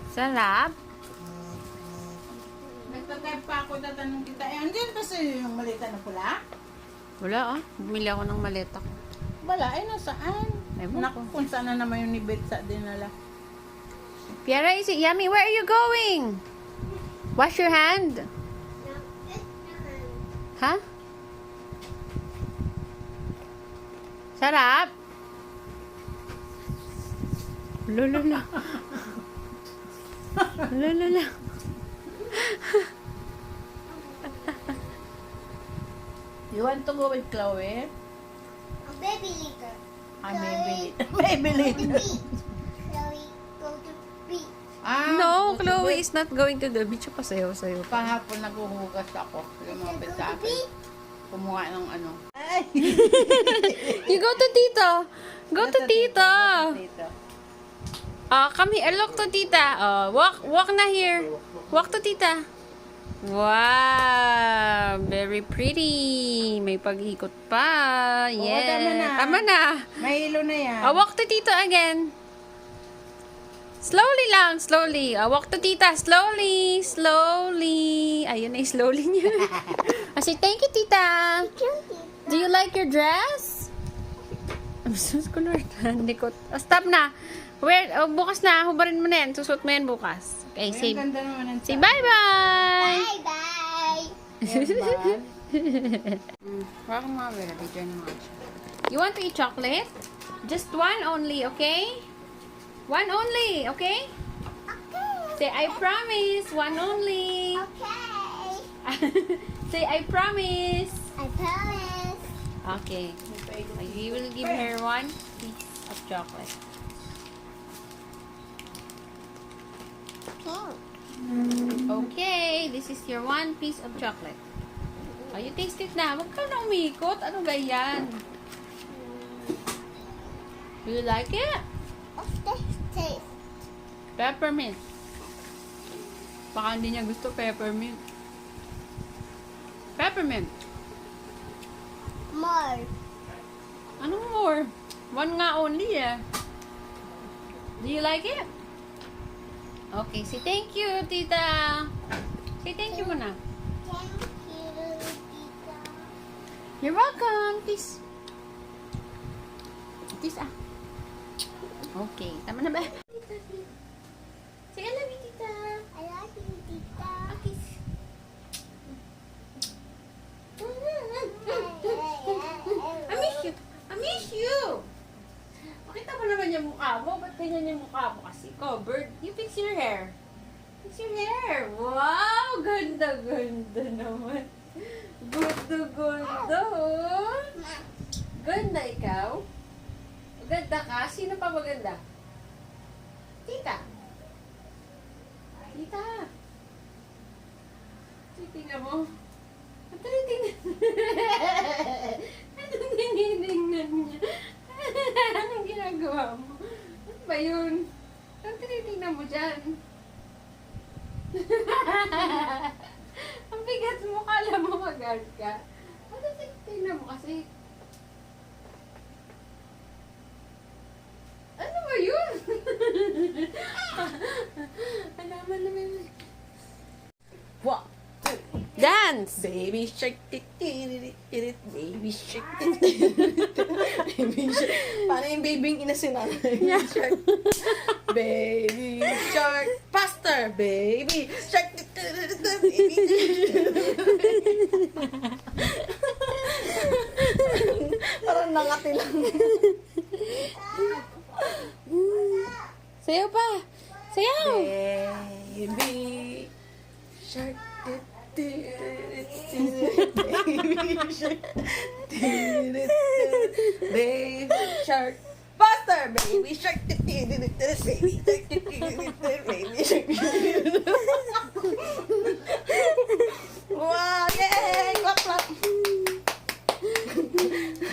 Sarap. Nagtatay pa ako, tatanong kita. Eh, andyan kasi yung malita na pula? Wala ah. Bumili ako ng maleta ko. Wala, ay nasaan? Ewan Naku, ko. kung saan na naman yung ni Betsa dinala. Fierra, is it yummy? Where are you going? Wash your hand. Ha? Sarap. Lulula. Lulula. You want to go with Chloe? A baby leader. Ah, baby later. Chloe, go to beach. Ah, No, go to Chloe bed. is not going to the beach. Pasayaw-sayaw pa. Kahapon naghuhugas ako. Lumapit sa akin. Kumuha ng ano. Ay! You go to Tito. Go to Tito. Tito. Come here. Look to Tita. Walk na here. Walk to Tita. Wow. Very pretty. May pag-ikot pa. Oo, Yeah. tama na. Tama na. May hilo na yan. Walk to Tito again. Slowly lang. Slowly. Walk to Tita. Slowly. Slowly. Ayun na yung slowly niya. Say thank you, Tita. Do you like your dress? I'm so colored. Hindi ko. Stop na. Bukas na. Hubarin mo na yan. Susuot mo yan bukas. Okay, say, Ang ganda naman ng say bye-bye. Bye-bye. Welcome mga very dyan mga. You want to eat chocolate? Just one only, okay? One only, okay? Okay. Say, I promise. One only. Okay. Say, I promise. I promise. Okay. You will give her one piece of chocolate. Okay, this is your one piece of chocolate. You taste it na. Huwag ka na umikot. Ano ba yan? Do you like it? What's this taste? Peppermint. Baka hindi niya gusto peppermint. Peppermint. More. Anong more? One nga only eh. Do you like it? Okay, say thank you, tita. Say thank you muna. Thank you, Tita. You're welcome. Kiss. Kiss ah. Okay, tama na ba? Say I love you, tita. I love you, Tita. Kiss. I miss you. I miss you. Pakita mo naman yung mukha mo. Ba't ganyan yung mukha mo kasi? Covered. You fix your hair. Fix your hair. Wow! Ganda, ganda naman. Ganda, ganda. Ganda ikaw? Ganda ka? Sino pa maganda? Tita. Tita. Tingnan mo. Ang tinitingnan. Anong tinitingnan niya? Anong ginagawa mo? Ano ba yun? Anong tinitingnan mo dyan? Ang bigat mo, kala mo mag-art ka. Anong tinitingnan mo kasi? Ano ba yun? Alaman naman. What? Dance! Baby shark, baby shark, baby shark. Paano yung baby yung inasinala? Baby shark. Baby shark. Faster! Baby shark. Parang nangati lang. Sayaw pa! Sayaw! Baby shark. Baby shark. Baby shark. Faster! Baby shark. Baby shark. Wow! Yay! Clap, clap!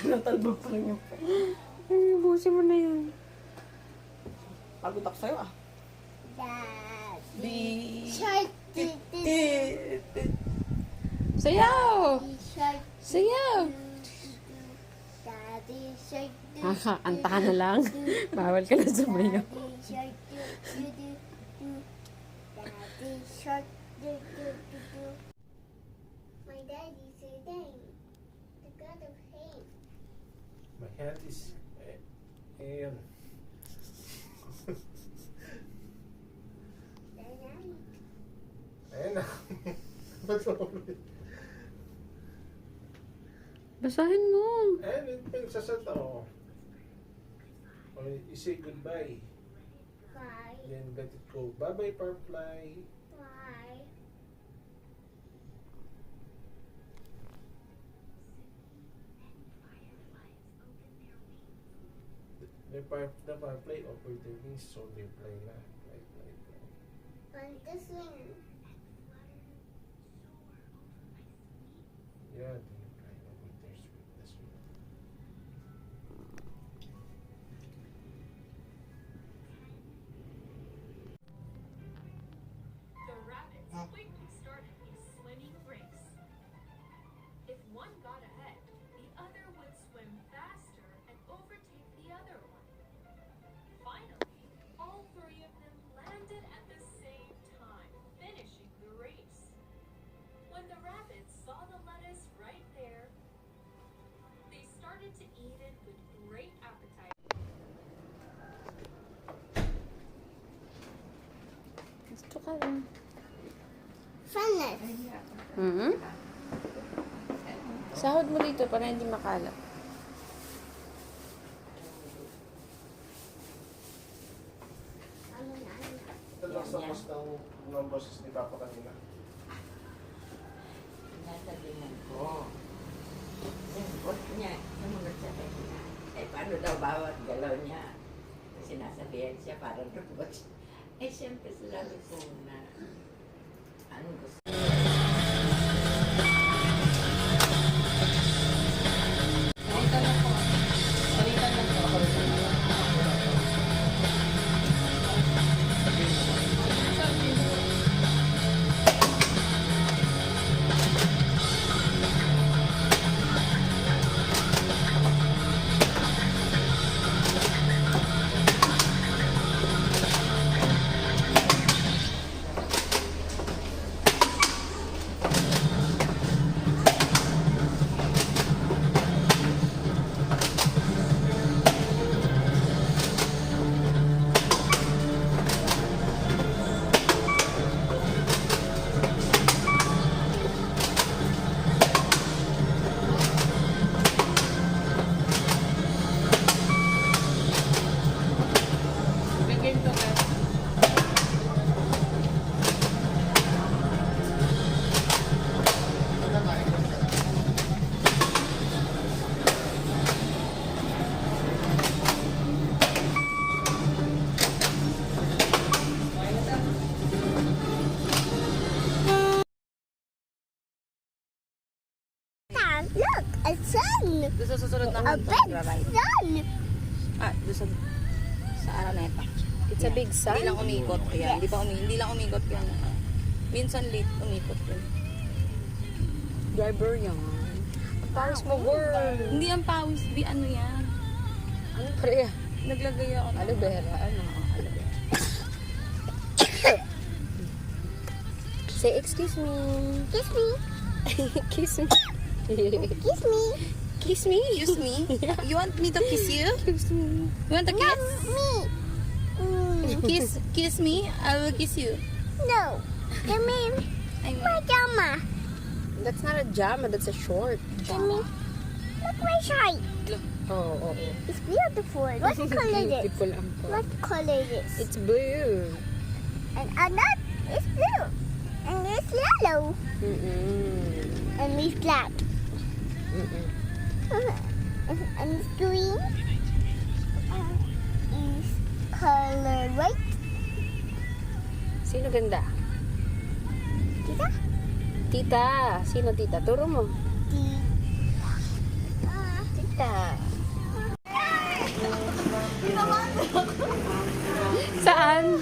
Natalbog pa rin yung pa. Busin mo na yan. Pagod ako sa'yo ah. Daddy shark. Sayaw! Daddy shark. Sayaw! Daddy shark. Kanta ka na lang. Bawal ka na sumayaw. Daddy shark. shark. Do, do, do, do. My daddy said name. The God of hate. My hand is... Ayan. Dynamic. Ayan na. Ba't ulit? Basahin mo. Ayan, yung pinagsasalta ko. You say goodbye. Bye. Then let it go. Bye-bye, firefly. Bye. The firefly opened their wings, so they fly na. Fly, fly, fly. Want to swing. Yeah, they fly over their swing. The rabbits quickly started a swimming race. If one got ahead, the other would swim faster and overtake the other one. Finally, all three of them landed at the same time, finishing the race. When the rabbits saw the lettuce right there, they started to eat it with great appetite. Gusto ka lang. Funness. Hmm? Sahod mo dito para hindi makalat. Ito lang sa post ng boses ni Papa kanina. Nasabihan ko. Sembot niya. Sumunod sa kanya. Eh, paano daw bawat galaw niya? Sinasabihan siya parang robot. Eh, siyempre sinabi ko na anong gusto. Look, a sun. Doon sa susunod na A kanto, big magra-ride. sun. Doon sa araw na ito. It's a big sun. Hindi lang umikot. Yan. Hindi lang umikot yun. Minsan late umikot yun. Driver yan. Paris mo, girl. Hindi ang pawis. Ano yan? Ano pre? Naglagay ako. Aloe vera. Ano? Aloe vera. Say, excuse me. Kiss me. Kiss me. Kiss me. Kiss me? Excuse me? You want me to kiss you? Kiss me. You want to kiss? Me. Kiss me? I will kiss you. No. Give me pajama. That's not a jama, that's a short. Give me. Look my shirt. Oh. It's beautiful. What color is it? Beautiful ang po. What color is it? It's blue. And another is blue. And it's yellow. And it's black. And it's green. Is color white. Sino ganda? Kita? Tita. Sino tita? Turo mo. Tita. Saan?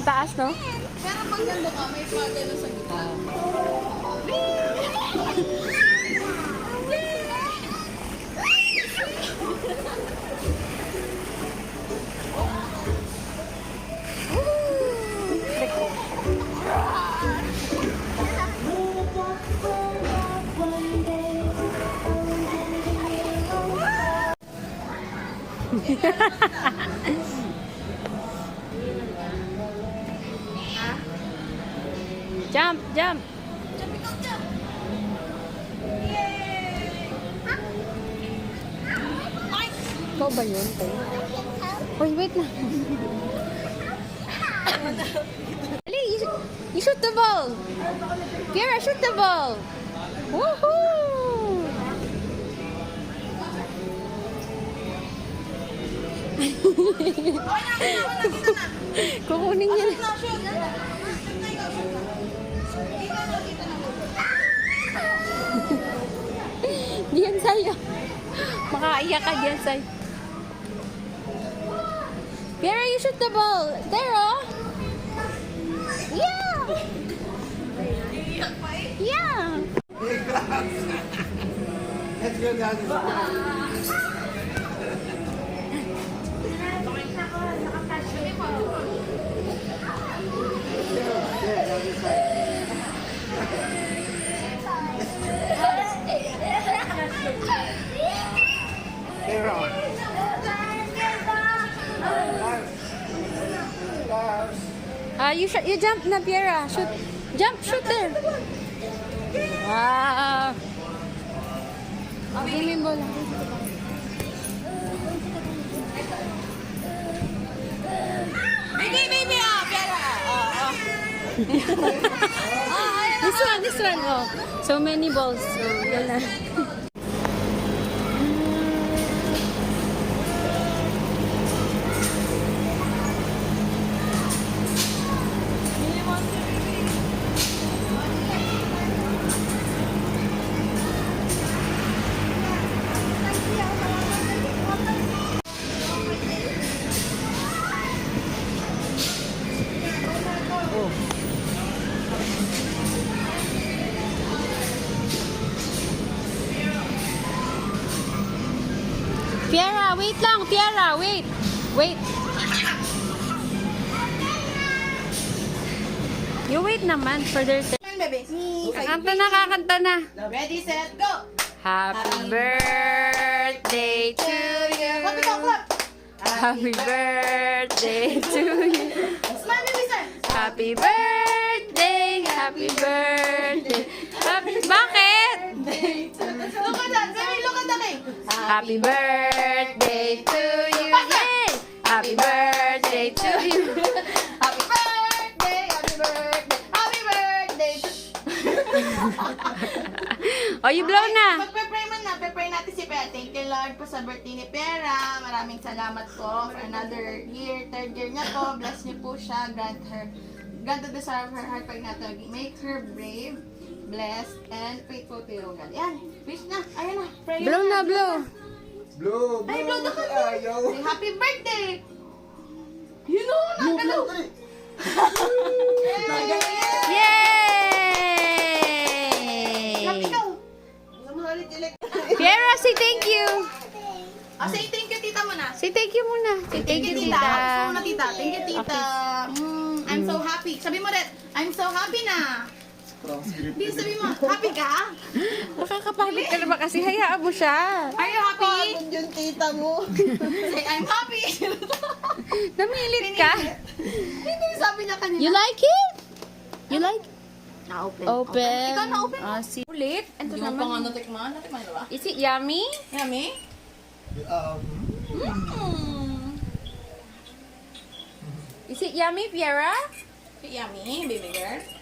Taas, no? Pero pag nandun ka, may pagano sa gitna. Jump, jump. Ikaw ba yun? Uy, wait lang. Ali, you shoot the ball. Fierra, shoot the ball. Woohoo! Kukunin niya na. Diyan sa'yo. Makaiyak ka diyan sa'yo. Fierra, you shoot the ball. There, oh. Yeah. Yeah. Let's go, guys. You jump na, Fierra. Shoot. Jump, shoot there. Wow. Give me ball. Baby, Fierra. This one. Oh, so many balls. So, yan na. Fierra, wait lang. Fierra, wait. Wait. You wait naman for their turn. Baby. Kakanta na. Ready, set, go. Happy birthday to you. Clap. Happy birthday to you. Smile, baby, smile. Happy birthday. Happy birthday. Bakit? Look at that. Baby, look at the cake. Happy birthday to you. Yay! Happy birthday to you. Happy birthday, happy birthday, happy birthday. Oh, you blow na. Magpe-pray man na, pe-pray natin si Pera. Thank you Lord po sa birthday ni Pera. Maraming salamat po for another year, third year niya po. Bless niyo po siya, grant the desire of her heart pag natin. Make her brave, blessed, and faithful to you, God. Yan, wish na. Ayan na, pray Blow na, blow. Blow, Ay, blow the blow. candle. Ayaw. Say, happy birthday! You know, nakalaw. Yay! Happy ka. Fierra, say thank you. Say thank you, tita mo na. Say thank you muna. Say thank you, Gusto tita. mo na, tita. Thank you, tita. I'm so happy. Sabi mo rin, I'm so happy na. Hindi, sabi mo, happy ka? Nakakapagod ka naman kasi hayaan mo siya. Are you happy? Yung tita mo. Say, I'm happy. Namilit ka. Hindi, sabi niya kanina. You like it? You like it? Na-open. Open. Ikaw na-open mo. See. Ulit. Ito naman. natikman. Natikman na ba? Is it yummy? Yummy? Is it yummy, Fierra? Yummy, baby girl.